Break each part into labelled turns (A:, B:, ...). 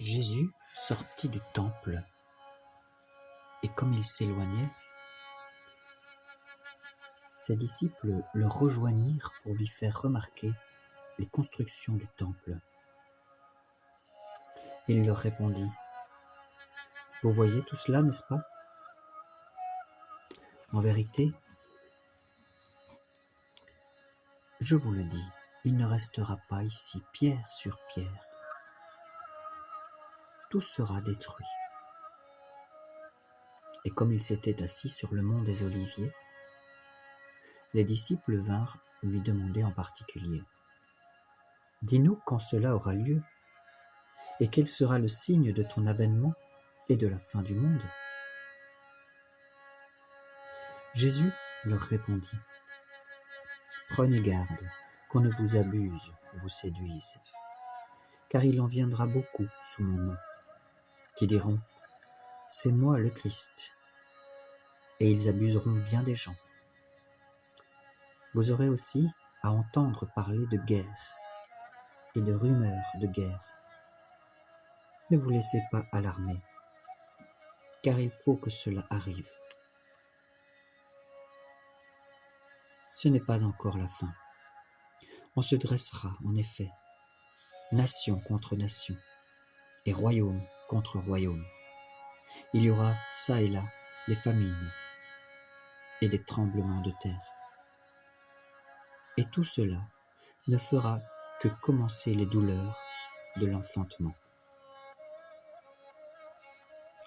A: Jésus sortit du temple, et comme il s'éloignait, ses disciples le rejoignirent pour lui faire remarquer les constructions du temple. Il leur répondit: « Vous voyez tout cela, n'est-ce pas? En vérité, je vous le dis, il ne restera pas ici pierre sur pierre. Tout sera détruit. » Et comme il s'était assis sur le mont des Oliviers, les disciples vinrent lui demander en particulier: « Dis-nous quand cela aura lieu, et quel sera le signe de ton avènement et de la fin du monde ?» Jésus leur répondit: « Prenez garde qu'on ne vous abuse ou vous séduise, car il en viendra beaucoup sous mon nom, qui diront: c'est moi le Christ, et ils abuseront bien des gens. Vous aurez aussi à entendre parler de guerre et de rumeurs de guerre. Ne vous laissez pas alarmer, car il faut que cela arrive. Ce n'est pas encore la fin. On se dressera, en effet, nation contre nation, et royaume contre royaume. Il y aura çà et là des famines et des tremblements de terre. Et tout cela ne fera que commencer les douleurs de l'enfantement.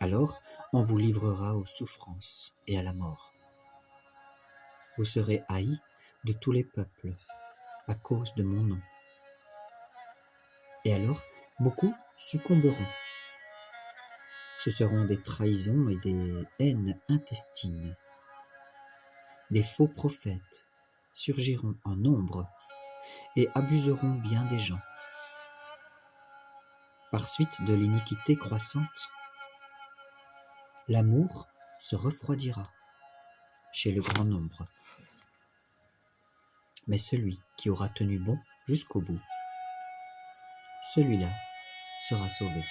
A: Alors on vous livrera aux souffrances et à la mort. Vous serez haïs de tous les peuples à cause de mon nom. Et alors beaucoup succomberont. Ce seront des trahisons et des haines intestines. Des faux prophètes surgiront en nombre et abuseront bien des gens. Par suite de l'iniquité croissante, l'amour se refroidira chez le grand nombre. Mais celui qui aura tenu bon jusqu'au bout, celui-là sera sauvé.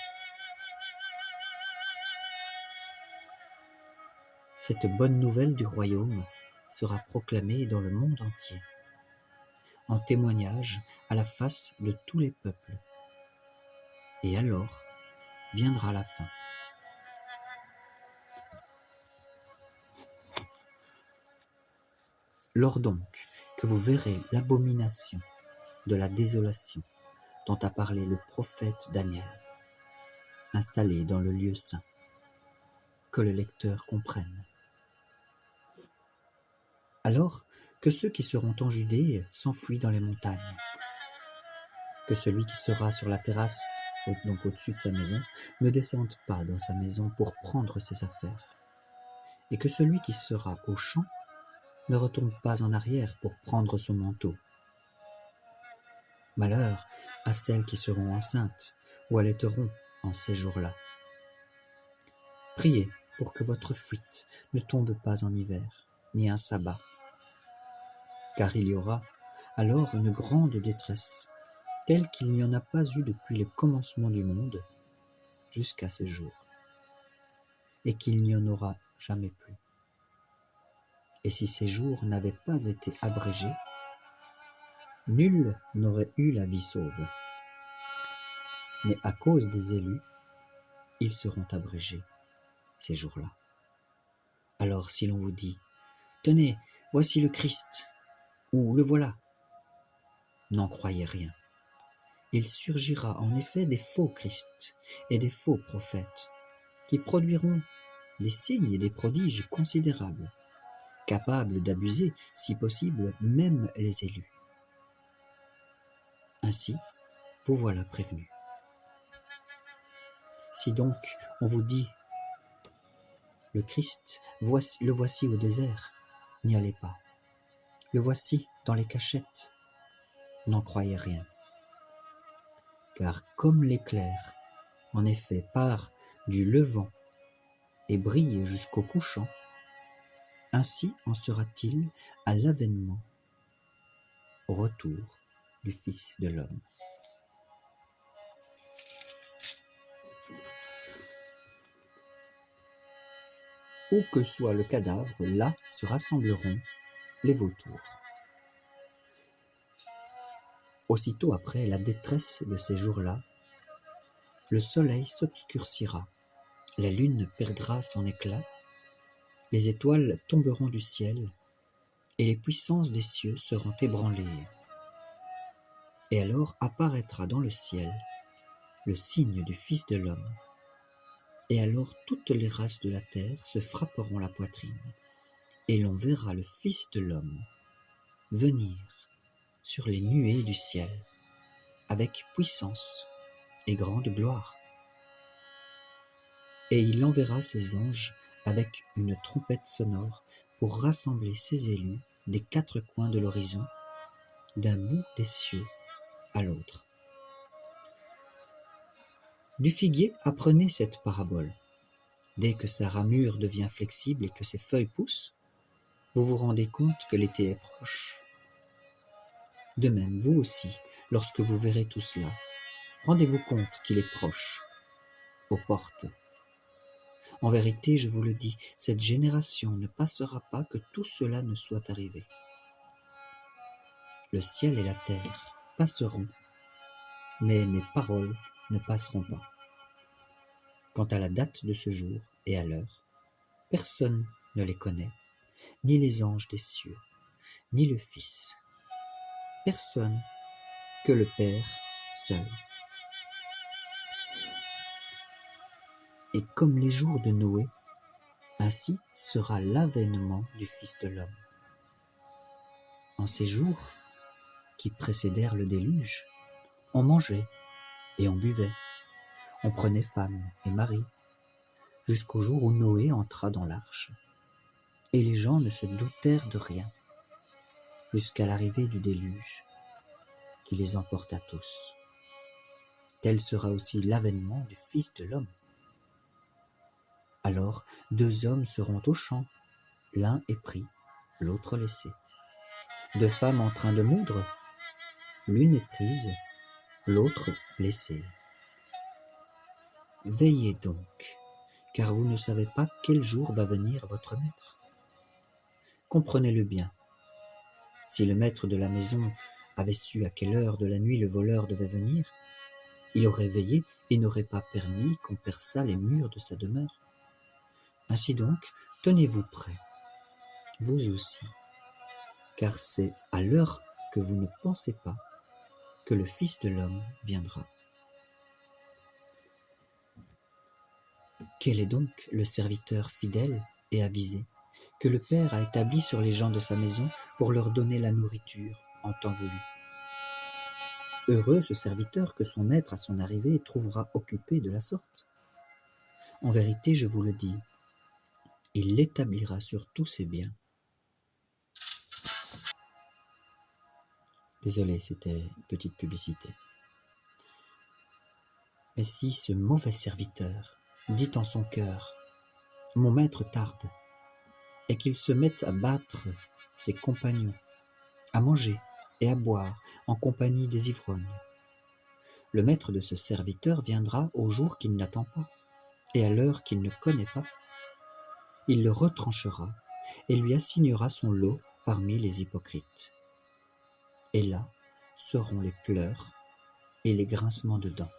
A: Cette bonne nouvelle du royaume sera proclamée dans le monde entier, en témoignage à la face de tous les peuples. Et alors viendra la fin. Lors donc que vous verrez l'abomination de la désolation dont a parlé le prophète Daniel, installé dans le lieu saint, que le lecteur comprenne. Alors que ceux qui seront en Judée s'enfuient dans les montagnes, que celui qui sera sur la terrasse, donc au-dessus de sa maison, ne descende pas dans sa maison pour prendre ses affaires, et que celui qui sera au champ ne retourne pas en arrière pour prendre son manteau. Malheur à celles qui seront enceintes ou allaiteront en ces jours-là. Priez pour que votre fuite ne tombe pas en hiver, ni un sabbat, car il y aura alors une grande détresse, telle qu'il n'y en a pas eu depuis le commencement du monde jusqu'à ce jour, et qu'il n'y en aura jamais plus. Et si ces jours n'avaient pas été abrégés, nul n'aurait eu la vie sauve. Mais à cause des élus, ils seront abrégés, ces jours-là. Alors si l'on vous dit « Tenez, voici le Christ » ou « Le voilà », n'en croyez rien. Il surgira en effet des faux Christs et des faux prophètes qui produiront des signes et des prodiges considérables, capables d'abuser, si possible, même les élus. Ainsi, vous voilà prévenus. Si donc on vous dit « Le Christ, le voici au désert », n'y allez pas. Le voici dans les cachettes, n'en croyez rien. Car comme l'éclair, en effet, part du levant et brille jusqu'au couchant, ainsi en sera-t-il à l'avènement, au retour du Fils de l'homme. Où que soit le cadavre, là se rassembleront les vautours. Aussitôt après la détresse de ces jours-là, le soleil s'obscurcira, la lune perdra son éclat, les étoiles tomberont du ciel, et les puissances des cieux seront ébranlées. Et alors apparaîtra dans le ciel le signe du Fils de l'homme. Et alors toutes les races de la terre se frapperont la poitrine, et l'on verra le Fils de l'homme venir sur les nuées du ciel, avec puissance et grande gloire. Et il enverra ses anges avec une trompette sonore pour rassembler ses élus des quatre coins de l'horizon, d'un bout des cieux à l'autre. Du figuier, apprenez cette parabole. Dès que sa ramure devient flexible et que ses feuilles poussent, vous vous rendez compte que l'été est proche. De même, vous aussi, lorsque vous verrez tout cela, rendez-vous compte qu'il est proche, aux portes. En vérité, je vous le dis, cette génération ne passera pas que tout cela ne soit arrivé. Le ciel et la terre passeront, mais mes paroles ne passeront pas. Quant à la date de ce jour et à l'heure, personne ne les connaît, ni les anges des cieux, ni le Fils. Personne que le Père seul. Et comme les jours de Noé, ainsi sera l'avènement du Fils de l'homme. En ces jours qui précédèrent le déluge, on mangeait et on buvait, on prenait femme et mari, jusqu'au jour où Noé entra dans l'arche. Et les gens ne se doutèrent de rien, jusqu'à l'arrivée du déluge, qui les emporta tous. Tel sera aussi l'avènement du Fils de l'homme. Alors 2 hommes seront au champ, l'un est pris, l'autre laissé. 2 femmes en train de moudre, l'une est prise, l'autre laissée. Veillez donc, car vous ne savez pas quel jour va venir votre maître. Comprenez-le bien. Si le maître de la maison avait su à quelle heure de la nuit le voleur devait venir, il aurait veillé et n'aurait pas permis qu'on perçât les murs de sa demeure. Ainsi donc, tenez-vous prêts, vous aussi, car c'est à l'heure que vous ne pensez pas que le Fils de l'homme viendra. Quel est donc le serviteur fidèle et avisé que le Père a établi sur les gens de sa maison pour leur donner la nourriture en temps voulu? Heureux ce serviteur que son maître à son arrivée trouvera occupé de la sorte. En vérité, je vous le dis, il l'établira sur tous ses biens. Désolé, c'était une petite publicité. Mais si ce mauvais serviteur dit en son cœur « Mon maître tarde », et qu'il se mette à battre ses compagnons, à manger et à boire en compagnie des ivrognes, le maître de ce serviteur viendra au jour qu'il n'attend pas et à l'heure qu'il ne connaît pas. Il le retranchera et lui assignera son lot parmi les hypocrites. Et là seront les pleurs et les grincements de dents.